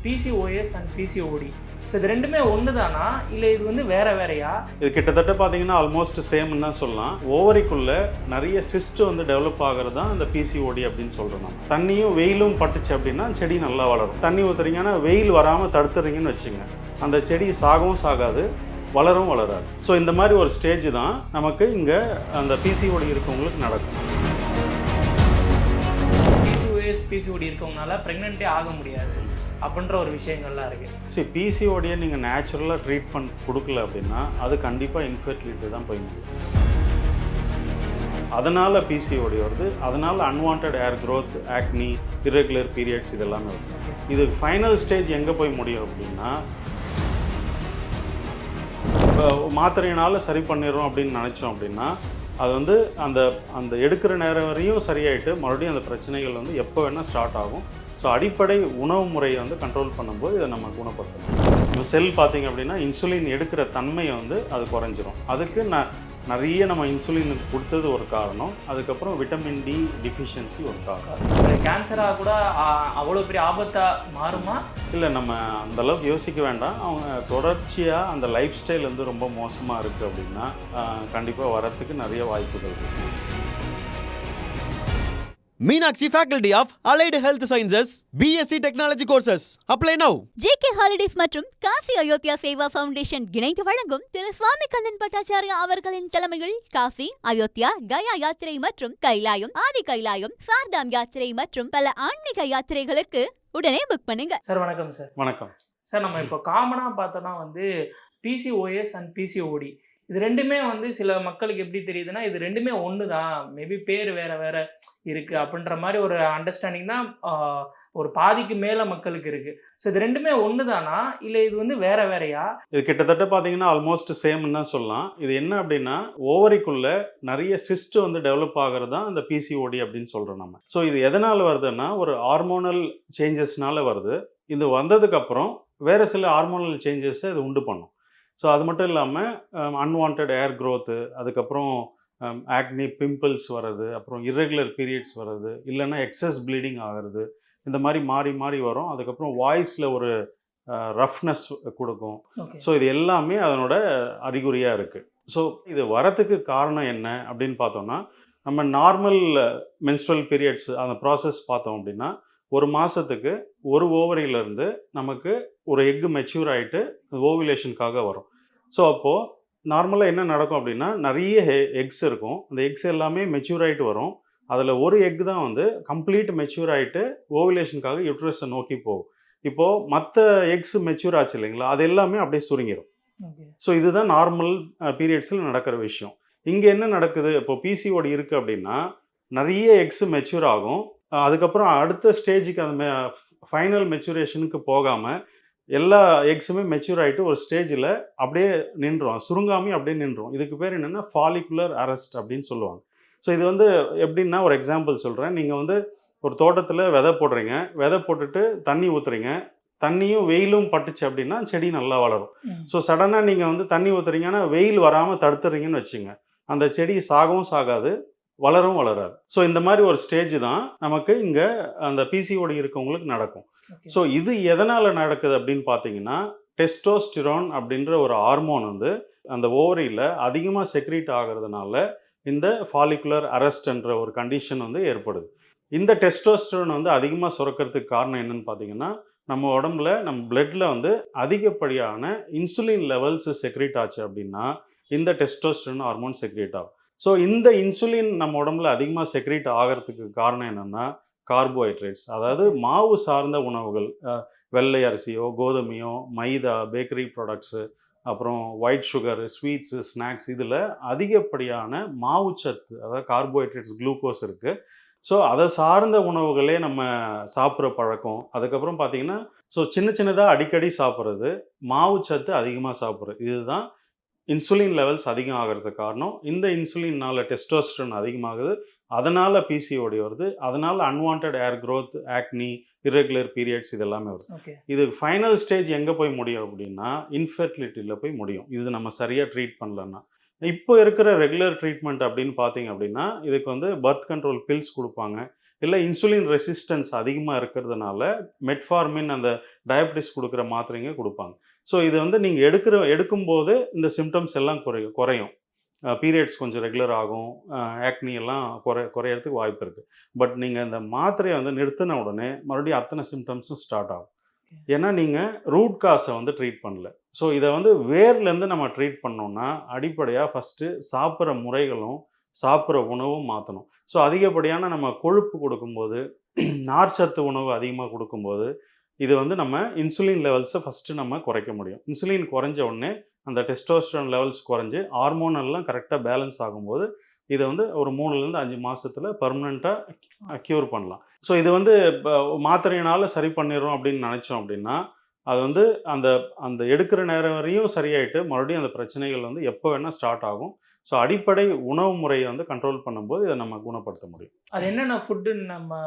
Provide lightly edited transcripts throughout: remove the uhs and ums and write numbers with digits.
PCOS and PCOD. So இது ரெண்டுமே ஒன்று தானா இல்லை இது வந்து வேற வேறையா? இது கிட்டத்தட்ட பார்த்தீங்கன்னா ஆல்மோஸ்ட் சேம்னு தான் சொல்லலாம். ஓவரிக்குள்ளே நிறைய சிஸ்ட் வந்து டெவலப் ஆகிறது தான் இந்த PCOD அப்படின்னு சொல்கிறோம். நம்ம தண்ணியும் வெயிலும் பட்டுச்சு அப்படின்னா செடி நல்லா வளரும். தண்ணி ஊற்றுறீங்கன்னா வெயில் வராமல் தடுத்துறீங்கன்னு வச்சுங்க, அந்த செடி சாகவும் சாகாது, வளரும் வளராது. ஸோ இந்த மாதிரி ஒரு ஸ்டேஜ் தான் நமக்கு இங்கே அந்த PCOD இருக்கவங்களுக்கு நடக்கும். PCOD இருக்கவங்கனால ப்ரெக்னென்ட்டே ஆக முடியாது அப்படின்ற ஒரு விஷயங்கள்லாம் இருக்குது. சரி, PCODயை நீங்கள் நேச்சுரலாக ட்ரீட்மெண்ட் கொடுக்கல அப்படின்னா அது கண்டிப்பாக இன்ஃபெர்டிலிட்டி தான் போய் முடியும். அதனால் PCOD வருது, அதனால் அன்வான்ட் ஏர் க்ரோத், ஆக்னி, இரெகுலர் பீரியட்ஸ் இதெல்லாமே வருது. இது ஃபைனல் ஸ்டேஜ் எங்கே போய் முடியும் அப்படின்னா, இப்போ மாத்திரையினால் சரி பண்ணிடுறோம் அப்படின்னு நினச்சோம் அப்படின்னா அது வந்து அந்த அந்த எடுக்கிற நேரம் வரையும் சரியாயிட்டு மறுபடியும் அந்த பிரச்சனைகள் வந்து எப்போ வேணால் ஸ்டார்ட் ஆகும். ஸோ அடிப்படை உணவு முறையை வந்து கண்ட்ரோல் பண்ணும்போது இதை நம்ம குணப்படுத்தணும். நம்ம செல் பார்த்திங்க அப்படின்னா இன்சுலின் எடுக்கிற தன்மையை வந்து அது குறைஞ்சிரும். அதுக்கு நிறைய நம்ம இன்சுலினுக்கு கொடுத்தது ஒரு காரணம். அதுக்கப்புறம் விட்டமின் டி டிஃபிஷியன்சி ஒரு காரணம். கேன்சராக கூட அவ்வளோ பெரிய ஆபத்தாக மாறுமா? இல்லை, நம்ம அந்தளவுக்கு யோசிக்க வேண்டாம். அவங்க தொடர்ச்சியாக அந்த லைஃப் ஸ்டைல் வந்து ரொம்ப மோசமாக இருக்குது அப்படின்னா கண்டிப்பாக வரத்துக்கு நிறைய வாய்ப்புகள் இருக்குது. Meenakshi Faculty of Allied Health Sciences, BSc Technology Courses. Apply now. JK Holidays மற்றும் காசி அயோத்தியா சேவா ஃபவுண்டேஷன் இணைந்து வழங்கும் திரு சுவாமி கண்ணன் பட்டாச்சாரியா அவர்களின் தலைமையில் காசி, அயோத்தியா, கயா யாத்திரை மற்றும் கைலாயம், ஆதி கைலாயம், சார்தாம் யாத்திரை மற்றும் பல ஆன்மீக யாத்திரைகளுக்கு உடனே புக் பண்ணுங்க. சார் வணக்கம். சார் வணக்கம். சார், நம்ம இப்போ காமனாக பார்த்தோன்னா வந்து PCOS அண்ட் PCOD இது ரெண்டுமே வந்து சில மக்களுக்கு எப்படி தெரியுதுன்னா இது ரெண்டுமே ஒன்று தான், மேபி பேர் வேற வேற இருக்குது அப்படின்ற மாதிரி ஒரு அண்டர்ஸ்டாண்டிங் தான் ஒரு பாதிக்கு மேலே மக்களுக்கு இருக்குது. ஸோ இது ரெண்டுமே ஒன்று தானா இல்லை இது வந்து வேற வேறையா? இது கிட்டத்தட்ட பார்த்தீங்கன்னா ஆல்மோஸ்ட் சேம்னு தான் சொல்லலாம். இது என்ன அப்படின்னா, ஓவரிக்குள்ளே நிறைய சிஸ்ட் வந்து டெவலப் ஆகிறது தான் இந்த PCOD அப்படின்னு சொல்கிறோம் நம்ம. ஸோ இது எதனால் வருதுன்னா ஒரு ஹார்மோனல் சேஞ்சஸ்னால வருது. இது வந்ததுக்கப்புறம் வேறு சில ஹார்மோனல் சேஞ்சஸை இது உண்டு பண்ணும். ஸோ அது மட்டும் இல்லாமல் அன்வான்ட் ஏர் க்ரோத்து, அதுக்கப்புறம் ஆக்னி, பிம்பிள்ஸ் வர்றது, அப்புறம் இரெகுலர் பீரியட்ஸ் வர்றது, இல்லைன்னா எக்ஸஸ் ப்ளீடிங் ஆகிறது, இந்த மாதிரி மாறி மாறி வரும். அதுக்கப்புறம் வாய்ஸில் ஒரு ரஃப்னஸ் கொடுக்கும். ஸோ இது எல்லாமே அதனோட அறிகுறியாக இருக்குது. ஸோ இது வரத்துக்கு காரணம் என்ன அப்படின்னு பார்த்தோம்னா, நம்ம நார்மல் மென்ஸ்ட்ரல் பீரியட்ஸ் அந்த ப்ராசஸ் பார்த்தோம் அப்படின்னா ஒரு மாதத்துக்கு ஒரு ஓவரியிலேருந்து நமக்கு ஒரு எக்கு மெச்சூர் ஆகிட்டு ஓவிலேஷனுக்காக வரும். ஸோ அப்போது நார்மலாக என்ன நடக்கும் அப்படின்னா நிறைய எக்ஸ் இருக்கும். அந்த எக்ஸ் எல்லாமே மெச்சூர் ஆகிட்டு வரும். அதில் ஒரு எக் தான் வந்து கம்ப்ளீட் மெச்சூர் ஆகிட்டு ஓவிலேஷனுக்காக யூட்ரஸை நோக்கி போகும். இப்போது மற்ற எக்ஸ் மெச்சூர் ஆச்சு இல்லைங்களா, அது எல்லாமே அப்படியே சுருங்கிடும். ஸோ இதுதான் நார்மல் பீரியட்ஸில் நடக்கிற விஷயம். இங்கே என்ன நடக்குது, இப்போ PCOD இருக்குது அப்படின்னா நிறைய எக்ஸ் மெச்சூர் ஆகும். அதுக்கப்புறம் அடுத்த ஸ்டேஜுக்கு அந்த ஃபைனல் மெச்சூரேஷனுக்கு போகாமல் எல்லா எக்ஸுமே மெச்சூர் ஆகிட்டு ஒரு ஸ்டேஜில் அப்படியே நின்றுடும், சுருங்காமே அப்படியே நின்றுடும். இதுக்கு பேர் என்னென்னா ஃபாலிகுலர் அரெஸ்ட் அப்படின்னு சொல்லுவாங்க. ஸோ இது வந்து எப்படின்னா ஒரு எக்ஸாம்பிள் சொல்கிறேன். நீங்கள் வந்து ஒரு தோட்டத்தில் விதை போடுறீங்க, விதை போட்டுட்டு தண்ணி ஊற்றுறீங்க, தண்ணியும் வெயிலும் பட்டுச்சு அப்படின்னா செடி நல்லா வளரும். ஸோ சடனாக நீங்கள் வந்து தண்ணி ஊற்றுறீங்கன்னா வெயில் வராமல் தடுத்துறீங்கன்னு வச்சுங்க, அந்த செடி சாகவும் சாகாது, வளரும் வளராது. ஸோ இந்த மாதிரி ஒரு ஸ்டேஜ் தான் நமக்கு இங்கே அந்த PCOD இருக்கவங்களுக்கு நடக்கும். ஸோ இது எதனால் நடக்குது அப்படின்னு பார்த்தீங்கன்னா, டெஸ்டோஸ்டிரோன் அப்படின்ற ஒரு ஹார்மோன் வந்து அந்த ஓவரியில் அதிகமாக செக்ரீட் ஆகிறதுனால இந்த ஃபாலிகுலர் அரெஸ்ட்ன்ற ஒரு கண்டிஷன் வந்து ஏற்படுது. இந்த டெஸ்டோஸ்டிரோன் வந்து அதிகமாக சுரக்கிறதுக்கு காரணம் என்னன்னு பார்த்தீங்கன்னா, நம்ம உடம்புல நம்ம பிளட்டில் வந்து அதிகப்படியான இன்சுலின் லெவல்ஸ் செக்ரீட் ஆச்சு அப்படின்னா இந்த டெஸ்டோஸ்டிரோன் ஹார்மோன் செக்ரீட் ஆகும். ஸோ இந்த இன்சுலின் நம்ம உடம்புல அதிகமாக செக்ரீட் ஆகிறதுக்கு காரணம் என்னென்னா கார்போஹைட்ரேட்ஸ், அதாவது மாவு சார்ந்த உணவுகள், வெள்ளை அரிசியோ, கோதுமையோ, மைதா, பேக்கரி ப்ராடக்ட்ஸு, அப்புறம் ஒயிட் சுகர், ஸ்வீட்ஸு, ஸ்நாக்ஸ், இதில் அதிகப்படியான மாவுச்சத்து, அதாவது கார்போஹைட்ரேட்ஸ், குளுக்கோஸ் இருக்குது. ஸோ அதை சார்ந்த உணவுகளே நம்ம சாப்பிட்ற பழக்கம். அதுக்கப்புறம் பார்த்திங்கன்னா சின்ன சின்னதாக அடிக்கடி சாப்பிட்றது, மாவுச்சத்து அதிகமாக சாப்பிட்றது, இதுதான் இன்சுலின் லெவல்ஸ் அதிகம் ஆகிறதுக்கு காரணம். இந்த இன்சுலினால் டெஸ்டோஸ்டரோன் அதிகமாகுது, அதனால் PCOD வருது, அதனால் அன்வான்ட் ஏர் க்ரோத், ஆக்னி, இரெகுலர் பீரியட்ஸ் இதெல்லாமே வருது. இது ஃபைனல் ஸ்டேஜ் எங்கே போய் முடியும் அப்படின்னா இன்ஃபெர்டிலிட்டியில் போய் முடியும், இது நம்ம சரியாக ட்ரீட் பண்ணலன்னா. இப்போ இருக்கிற ரெகுலர் ட்ரீட்மெண்ட் அப்படின்னு பார்த்தீங்க அப்படின்னா இதுக்கு வந்து பர்த் கண்ட்ரோல் பில்ஸ் கொடுப்பாங்க, இல்லை இன்சுலின் ரெசிஸ்டன்ஸ் அதிகமாக இருக்கிறதுனால மெட்ஃபார்மின் அந்த டயபெட்டிஸ் கொடுக்குற மாத்திரைங்க கொடுப்பாங்க. ஸோ இது வந்து நீங்கள் எடுக்கும்போது இந்த சிம்டம்ஸ் எல்லாம் குறையும். பீரியட்ஸ் கொஞ்சம் ரெகுலர் ஆகும், ஆக்னி எல்லாம் குறையறதுக்கு வாய்ப்பு இருக்குது. பட் நீங்கள் இந்த மாத்திரையை வந்து நிறுத்தின உடனே மறுபடியும் அத்தனை சிம்டம்ஸும் ஸ்டார்ட் ஆகும். ஏன்னா நீங்கள் ரூட் காஸை வந்து ட்ரீட் பண்ணல. ஸோ இதை வந்து வேர்லேருந்து நம்ம ட்ரீட் பண்ணோம்னா அடிப்படையாக ஃபஸ்ட்டு சாப்பிட்ற முறைகளும் சாப்பிட்ற உணவும் மாற்றணும். ஸோ அதிகப்படியான நம்ம கொழுப்பு கொடுக்கும்போது, நார்ச்சத்து உணவு அதிகமாக கொடுக்கும்போது இது வந்து நம்ம இன்சுலின் லெவல்ஸை ஃபஸ்ட்டு நம்ம குறைக்க முடியும். இன்சுலின் குறைஞ்ச உடனே அந்த டெஸ்டோஸ்டரோன் லெவல்ஸ் குறைஞ்சி ஹார்மோனெல்லாம் கரெக்டாக பேலன்ஸ் ஆகும்போது இதை வந்து ஒரு 3லேருந்து 5 மாதத்தில் பர்மனெண்ட்டாக க்யூர் பண்ணலாம். ஸோ இது வந்து இப்போ மாத்திரையினால் சரி பண்ணிடுறோம் அப்படின்னு நினச்சோம் அப்படின்னா அது வந்து அந்த அந்த எடுக்கிற நேரம் வரையும் சரியாயிட்டு மறுபடியும் அந்த பிரச்சனைகள் வந்து எப்போ வேணால் ஸ்டார்ட் ஆகும். ஸோ அடிப்படை உணவு முறையை வந்து கண்ட்ரோல் பண்ணும்போது இதை நம்ம குணப்படுத்த முடியும். அது என்னென்ன ஃபுட்டுன்னு நம்ம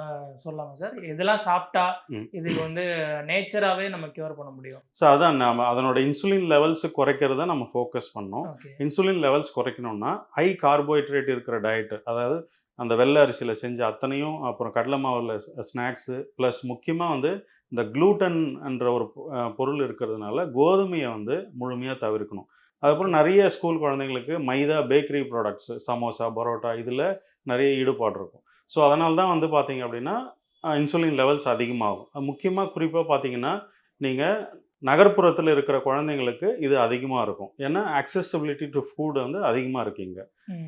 சொல்லலாமா சார்? இதெல்லாம் சாப்பிட்டா இதுக்கு வந்து நேச்சராகவே நம்ம கியூர் பண்ண முடியும்? ஸோ அதான் நம்ம அதனோட இன்சுலின் லெவல்ஸ் குறைக்கிறத நம்ம ஃபோக்கஸ் பண்ணோம். இன்சுலின் லெவல்ஸ் குறைக்கணும்னா ஹை கார்போஹைட்ரேட் இருக்கிற டயட்டு, அதாவது அந்த வெள்ளை அரிசியில் செஞ்ச அத்தனையும், அப்புறம் கடலை மாவில் ஸ்நாக்ஸு, ப்ளஸ் முக்கியமாக வந்து இந்த க்ளூட்டன் என்ற ஒரு பொருள் இருக்கிறதுனால கோதுமையை வந்து முழுமையாக தவிர்க்கணும். அதுக்கப்புறம் நிறைய ஸ்கூல் குழந்தைங்களுக்கு மைதா பேக்கரி ப்ராடக்ட்ஸு, சமோசா, பரோட்டா இதில் நிறைய ஈடுபாடு இருக்கும். ஸோ அதனால தான் வந்து பார்த்திங்க அப்படின்னா இன்சுலின் லெவல்ஸ் அதிகமாகும். முக்கியமாக குறிப்பாக பார்த்திங்கன்னா நீங்கள் நகர்ப்புறத்தில் இருக்கிற குழந்தைங்களுக்கு இது அதிகமாக இருக்கும். ஏன்னா அக்சசிபிலிட்டி டு ஃபுட் வந்து அதிகமாக இருக்குங்க.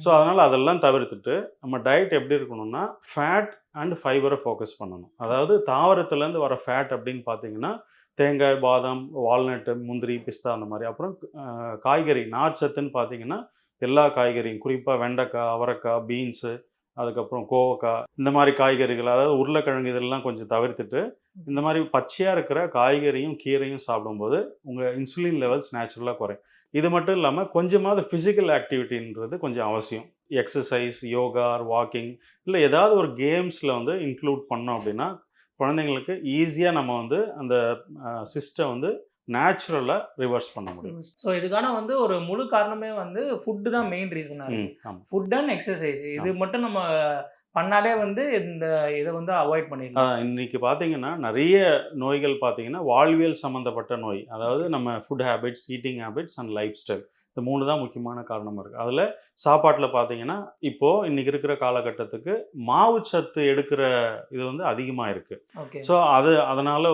ஸோ அதனால் அதெல்லாம் தவிர்த்துட்டு நம்ம டயட் எப்படி இருக்கணும்னா ஃபேட் அண்ட் ஃபைபரை ஃபோக்கஸ் பண்ணணும். அதாவது தாவரத்துலேருந்து வர ஃபேட் அப்படின்னு பார்த்தீங்கன்னா தேங்காய், பாதாம், வால்நட்டு, முந்திரி, பிஸ்தா அந்த மாதிரி. அப்புறம் காய்கறி நார்ச்சத்துன்னு பார்த்தீங்கன்னா எல்லா காய்கறியும், குறிப்பாக வெண்டைக்காய், அவரைக்காய், பீன்ஸு, அதுக்கப்புறம் கோவக்காய், இந்த மாதிரி காய்கறிகள், அதாவது உருளைக்கிழங்கு இதெல்லாம் கொஞ்சம் தவிர்த்துட்டு இந்த மாதிரி பச்சையாக இருக்கிற காய்கறியும் கீரையும் சாப்பிடும்போது உங்கள் இன்சுலின் லெவல்ஸ் நேச்சுரலாக குறையும். இது மட்டும் இல்லாமல் கொஞ்சமாவது ஃபிசிக்கல் ஆக்டிவிட்டின்றது கொஞ்சம் அவசியம். எக்ஸசைஸ், யோகா, வாக்கிங், இல்லை ஏதாவது ஒரு கேம்ஸில் வந்து இன்க்ளூட் பண்ணோம் அப்படின்னா குழந்தைங்களுக்கு ஈஸியாக நம்ம வந்து அந்த சிஸ்டை வந்து நேச்சுரலாக ரிவர்ஸ் பண்ண முடியும். ஸோ இதுக்கான வந்து ஒரு முழு காரணமே வந்து ஃபுட்டு தான் மெயின் ரீசனாக இருக்குது. ஃபுட் அண்ட் எக்ஸசைஸ் இது மட்டும் நம்ம பண்ணாலே வந்து இந்த இதை வந்து அவாய்ட் பண்ணிடலாம். இன்னைக்கு பார்த்தீங்கன்னா நிறைய நோய்கள் பார்த்தீங்கன்னா வாழ்வியல் சம்மந்தப்பட்ட நோய், அதாவது நம்ம food habits, eating habits and life style, இந்த 3 தான் முக்கியமான காரணமாக இருக்குது. அதில் சாப்பாட்டில் பார்த்தீங்கன்னா இப்போது இன்றைக்கி இருக்கிற காலகட்டத்துக்கு மாவுச்சத்து எடுக்கிற இது வந்து அதிகமாக இருக்குது. ஸோ அதனால்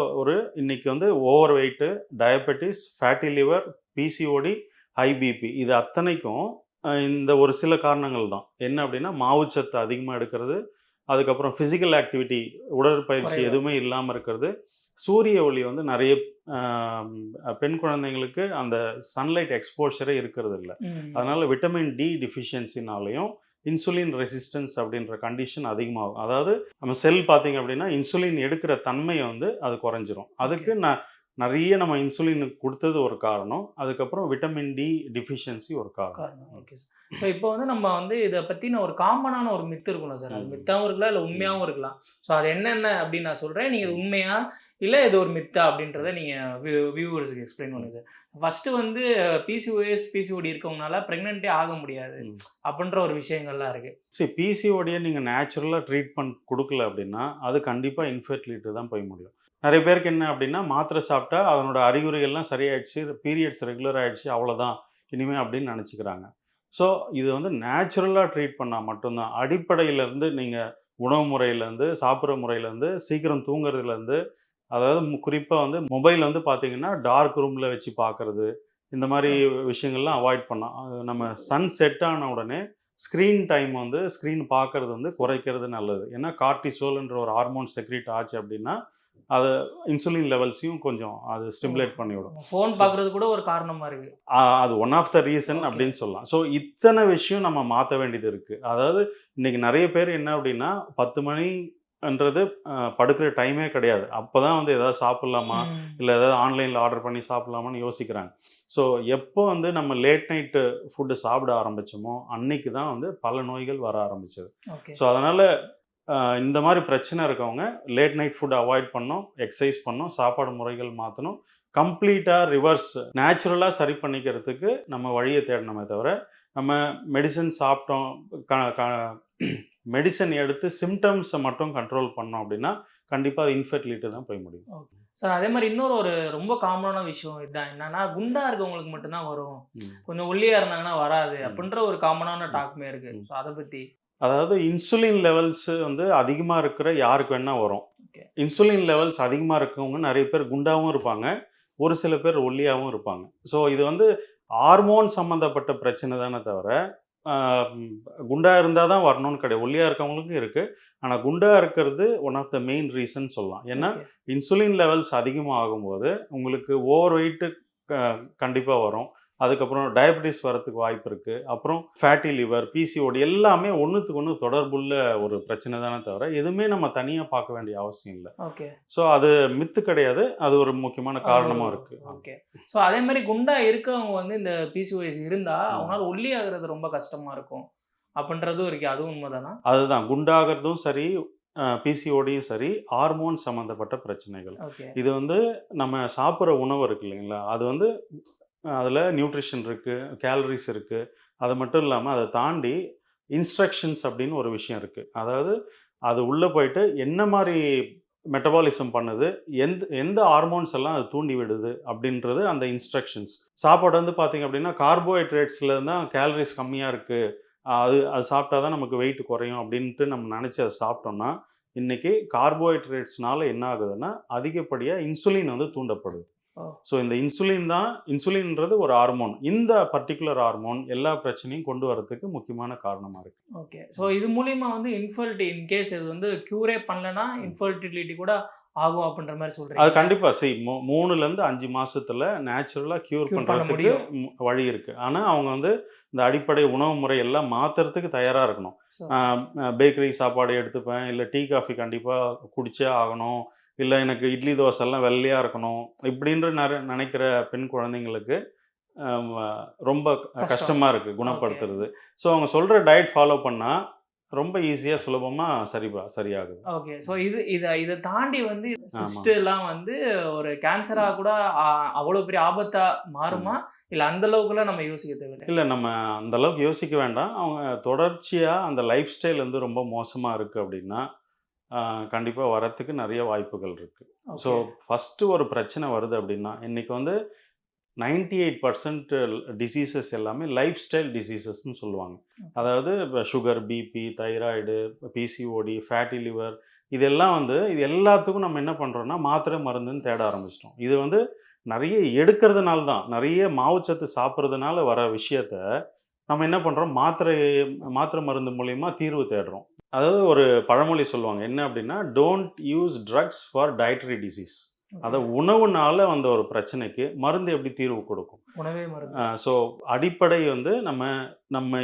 இன்றைக்கி வந்து over weight, diabetes, fatty liver, PCOD, high BP இது அத்தனைக்கும் இந்த ஒரு சில காரணங்கள் தான். என்ன அப்படின்னா மாவுச்சத்து அதிகமாக எடுக்கிறது, அதுக்கப்புறம் ஃபிசிக்கல் ஆக்டிவிட்டி உடற்பயிற்சி எதுவுமே இல்லாமல் இருக்கிறது, சூரிய ஒளி வந்து நிறைய பெண் குழந்தைங்களுக்கு அந்த சன்லைட் எக்ஸ்போஷரே இருக்கிறது இல்லை. அதனால் விட்டமின் டி டிஃபிஷியன்சினாலையும் இன்சுலின் ரெசிஸ்டன்ஸ் அப்படின்ற கண்டிஷன் அதிகமாகும். அதாவது நம்ம செல் பார்த்தீங்க அப்படின்னா இன்சுலின் எடுக்கிற தன்மையை வந்து அது குறைஞ்சிரும். அதுக்கு நிறைய நம்ம இன்சுலின் கொடுத்தது ஒரு காரணம், அதுக்கப்புறம் விட்டமின் டி டிஃபிஷியன்சி ஒரு காரணம். Okay sir. ஸோ இப்போ வந்து நம்ம வந்து இதை பற்றின ஒரு காமனான ஒரு மித்து இருக்கணும் சார். அது மித்தாகவும் இருக்கலாம், இல்லை உண்மையாகவும் இருக்கலாம். ஸோ அது என்னென்ன அப்படின்னு நான் சொல்கிறேன், நீங்கள் இது உண்மையா இல்லை இது ஒரு மித்தா அப்படின்றத நீங்கள் வியூவர்ஸுக்கு எக்ஸ்பிளைன் பண்ணுங்க சார். ஃபஸ்ட்டு வந்து பிசிஓஎஸ், பிசிஓடி இருக்கவங்கனால ப்ரெக்னென்ட்டே ஆக முடியாது அப்படின்ற ஒரு விஷயங்கள்லாம் இருக்குது. சரி, பிசிஓடியை நீங்கள் நேச்சுரலாக ட்ரீட்மெண்ட் கொடுக்கல அப்படின்னா அது கண்டிப்பாக இன்ஃபெர்டிலிட்டி தான் போய் முடியும். நிறைய பேருக்கு என்ன அப்படின்னா மாத்திரை சாப்பிட்டா அதனோட அறிகுறிகள்லாம் சரியாயிடுச்சு, பீரியட்ஸ் ரெகுலர் ஆகிடுச்சு, அவ்வளோதான் இனிமேல் அப்படின்னு நினச்சிக்கிறாங்க. ஸோ இது வந்து நேச்சுரலாக ட்ரீட் பண்ணால் மட்டும்தான். அடிப்படையிலேருந்து நீங்கள் உணவு முறையிலேருந்து, சாப்பிட்ற முறையிலேருந்து, சீக்கிரம் தூங்குறதுலேருந்து, அதாவது குறிப்பாக வந்து மொபைல் வந்து பார்த்திங்கன்னா டார்க் ரூமில் வச்சு பார்க்குறது, இந்த மாதிரி விஷயங்கள்லாம் அவாய்ட் பண்ணலாம். நம்ம சன் செட் ஆன உடனே ஸ்க்ரீன் டைம் வந்து ஸ்க்ரீன் பார்க்குறது வந்து குறைக்கிறது நல்லது. ஏன்னா கார்டிசோல்ன்ற ஒரு ஹார்மோன் செக்ரீட் ஆச்சு அப்படின்னா அது இன்சுலின் லெவல்ஸையும் கொஞ்சம் அது ஸ்டிமுலேட் பண்ணிவிடும். ஃபோன் பார்க்குறது கூட ஒரு காரணமாக இருக்குது. அது ஒன் ஆஃப் த ரீசன் அப்படின்னு சொல்லலாம். ஸோ இத்தனை விஷயம் நம்ம மாற்ற வேண்டியது இருக்குது. அதாவது இன்றைக்கி நிறைய பேர் என்ன அப்படின்னா 10 மணின்றது படுக்கிற டைமே கிடையாது. அப்போ தான் வந்து எதாவது சாப்பிட்லாமா, இல்லை ஏதாவது ஆன்லைனில் ஆர்டர் பண்ணி சாப்பிட்லாமான்னு யோசிக்கிறாங்க. ஸோ எப்போ வந்து நம்ம லேட் நைட்டு ஃபுட்டு சாப்பிட ஆரம்பித்தோமோ அன்னைக்கு தான் வந்து பல நோய்கள் வர ஆரம்பிச்சது. ஸோ அதனால் இந்த மாதிரி பிரச்சனை இருக்கவங்க லேட் நைட் ஃபுட் அவாய்ட் பண்ணணும், எக்ஸசைஸ் பண்ணணும், சாப்பாடு முறைகள் மாற்றணும், கம்ப்ளீட்டாக ரிவர்ஸ் நேச்சுரலாக சரி பண்ணிக்கிறதுக்கு நம்ம வழியை தேடணுமே தவிர நம்ம மெடிசன் சாப்பிட்டோம், மெடிசன் எடுத்து சிம்டம்ஸை மட்டும் கண்ட்ரோல் பண்ணோம் அப்படின்னா கண்டிப்பாக அது இன்ஃபெர்டிலிட்டி தான் போய் முடியும். ஸோ அதே மாதிரி இன்னொரு ஒரு ரொம்ப காமனான விஷயம் இதுதான் என்னன்னா, குண்டா இருக்கவங்களுக்கு மட்டும்தான் வரும், ம். கொஞ்சம் ஒல்லியா இருந்தாங்கன்னா வராது ம். அப்படின்ற ஒரு காமனான டாக்குமே இருக்கு. ம். ஸோ அதை பத்தி. அதாவது இன்சுலின் லெவல்ஸ் வந்து அதிகமாக இருக்கிற யாருக்கு வேணா வரும். ஓகே. இன்சுலின் லெவல்ஸ் அதிகமாக இருக்கவங்க நிறைய பேர் குண்டாகவும் இருப்பாங்க, ஒரு சில பேர் ஒல்லியாகவும் இருப்பாங்க. ஸோ இது வந்து ஹார்மோன் சம்மந்தப்பட்ட பிரச்சனை தானே தவிர குண்டா இருந்தால் தான் வரணும்னு கிடையாது. ஒல்லியாக இருக்கவங்களுக்கும் இருக்குது. ஆனால் குண்டா இருக்கிறது one of the main reason சொல்லலாம். ஏன்னா ஓகே. இன்சுலின் லெவல்ஸ் அதிகமாக ஆகும்போது உங்களுக்கு ஓவர் வெயிட்டு கண்டிப்பாக வரும். அதுக்கப்புறம் டயபெட்டிஸ் வரதுக்கு வாய்ப்பு இருக்குது. அப்புறம் ஃபேட்டி லிவர், பிசிஓடி எல்லாமே ஒன்றுத்துக்கு ஒன்று தொடர்புள்ள ஒரு பிரச்சனை தானே தவிர எதுவுமே நம்ம தனியாக பார்க்க வேண்டிய அவசியம் இல்லை. ஓகே. ஸோ அது மித்து கிடையாது, அது ஒரு முக்கியமான காரணமாக இருக்குது. ஓகே. ஸோ அதே மாதிரி குண்டா இருக்கவங்க வந்து இந்த பிசிஓஎஸ் இருந்தா அவங்களால ஒல்லி ஆகுறது ரொம்ப கஷ்டமா இருக்கும் அப்படின்றதும் இருக்கு. அதுவும் உண்மைதானா? அதுதான் குண்டாகிறதும் சரி, பிசிஓடியும் சரி, ஹார்மோன் சம்மந்தப்பட்ட பிரச்சனைகள். ஓகே. இது வந்து நம்ம சாப்பிட்ற உணவு இருக்கு இல்லைங்களா, அது வந்து அதில் நியூட்ரிஷன் இருக்குது, கேலரிஸ் இருக்குது. அது மட்டும் இல்லாமல் அதை தாண்டி இன்ஸ்ட்ரக்ஷன்ஸ் அப்படின்னு ஒரு விஷயம் இருக்குது. அதாவது அது உள்ளே போயிட்டு என்ன மாதிரி மெட்டபாலிசம் பண்ணுது, எந்த ஹார்மோன்ஸ் எல்லாம் அது தூண்டி விடுது அப்படின்றது அந்த இன்ஸ்ட்ரக்ஷன்ஸ். சாப்பாடு வந்து பார்த்திங்க அப்படின்னா கார்போஹைட்ரேட்ஸில் தான் கேலரிஸ் கம்மியாக இருக்குது, அது அது சாப்பிட்டா தான் நமக்கு வெயிட் குறையும் அப்படின்ட்டு நம்ம நினச்சி அதை சாப்பிட்டோம்னா, இன்றைக்கி கார்போஹைட்ரேட்ஸ்னால என்ன ஆகுதுன்னா அதிகப்படியாக இன்சுலின் வந்து தூண்டப்படுது. ஸோ இந்த இன்சுலின்ன்றது ஒரு ஹார்மோன். இந்த பர்டிகுலர் ஹார்மோன் எல்லா பிரச்சனையும் கொண்டு வரதுக்கு முக்கியமான காரணமாக இருக்குது. ஓகே. ஸோ இது மூலியமா வந்து இன்ஃபர்டிலிட்டி இன்கேஸ் இது வந்து க்யூரே பண்ணலன்னா இன்ஃபர்டிலிட்டி கூட ஆகும் அப்படின்ற மாதிரி சொல்றீங்க. அது கண்டிப்பாக 3லேருந்து 5 மாதத்தில் நேச்சுரலாக க்யூர் பண்ணுறதுக்கு வழி இருக்குது. ஆனால் அவங்க வந்து இந்த அடிப்படை உணவு முறை எல்லாம் மாற்றுறதுக்கு தயாராக இருக்கணும். பேக்கரி சாப்பாடு எடுத்துப்பேன், இல்லை டீ காஃபி கண்டிப்பாக குடிச்சே ஆகணும், இல்லை எனக்கு இட்லி தோசைலாம் வெள்ளையாக இருக்கணும் இப்படின்ற நினைக்கிற பெண் குழந்தைங்களுக்கு ரொம்ப கஷ்டமாக இருக்குது குணப்படுத்துறது. ஸோ அவங்க சொல்கிற டயட் ஃபாலோ பண்ணால் ரொம்ப ஈஸியாக சுலபமாக சரியாகுது. ஓகே. ஸோ இதை தாண்டி வந்து சிஸ்ட் எல்லாம் வந்து ஒரு கேன்சராக கூட அவ்வளோ பெரிய ஆபத்தா மாறுமா, இல்லை அந்த அளவுக்குலாம் நம்ம யோசிக்க தேவையில்லை? இல்லை, நம்ம அந்த அளவுக்கு யோசிக்க வேண்டாம். அவங்க தொடர்ச்சியாக அந்த லைஃப் ஸ்டைல் வந்து ரொம்ப மோசமாக இருக்குது அப்படின்னா கண்டிப்பாக வரத்துக்கு நிறைய வாய்ப்புகள் இருக்குது. ஸோ ஃபஸ்ட்டு ஒரு பிரச்சனை வருது அப்படின்னா இன்றைக்கி வந்து 98% டிசீசஸ் எல்லாமே லைஃப் ஸ்டைல் டிசீசஸ்ன்னு சொல்லுவாங்க. அதாவது இப்போ sugar, BP, thyroid, PCOD, fatty liver, இதெல்லாம் வந்து இது எல்லாத்துக்கும் நம்ம என்ன பண்ணுறோன்னா மாத்திரை மருந்துன்னு தேட ஆரம்பிச்சிட்டோம். இது வந்து நிறைய எடுக்கிறதுனால தான், நிறைய மாவுச்சத்து சாப்பிட்றதுனால வர விஷயத்த நம்ம என்ன பண்ணுறோம், மாத்திரை மருந்து மூலயமா தீர்வு தேடுறோம். அதாவது ஒரு பழமொழி சொல்லுவாங்க என்ன அப்படின்னா, don't use drugs for dietary disease. அதை உணவுனால வந்த ஒரு பிரச்சனைக்கு மருந்து எப்படி தீர்வு கொடுக்கும்? உணவே மருந்து. ஸோ அடிப்படை வந்து நம்ம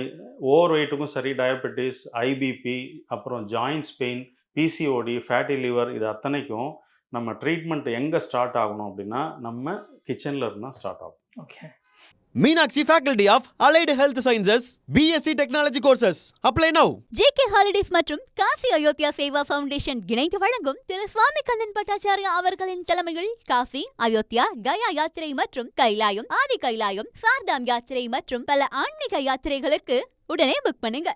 ஓவர் வெயிட்டுக்கும் சரி, டயபெட்டிஸ், ஐபிபி, அப்புறம் joints pain, PCOD, fatty liver, இது அத்தனைக்கும் நம்ம ட்ரீட்மெண்ட் எங்கே ஸ்டார்ட் ஆகணும் அப்படின்னா நம்ம கிச்சனில் இருந்தால் ஸ்டார்ட் ஆகும். Okay. Meenakshi Faculty of Allied Health Sciences, BSc Technology Courses. Apply now. JK Holidays மற்றும் காஃபி அயோத்தியா சேவா ஃபவுண்டேஷன் இணைந்து வழங்கும் திரு சுவாமி கண்ணன் பட்டாச்சாரியா அவர்களின் தலைமையில் காஃபி, அயோத்தியா, கயா யாத்திரை மற்றும் கைலாயம், ஆதி கைலாயம், சார்தாம் யாத்திரை மற்றும் பல ஆன்மீக யாத்திரைகளுக்கு உடனே புக் பண்ணுங்க.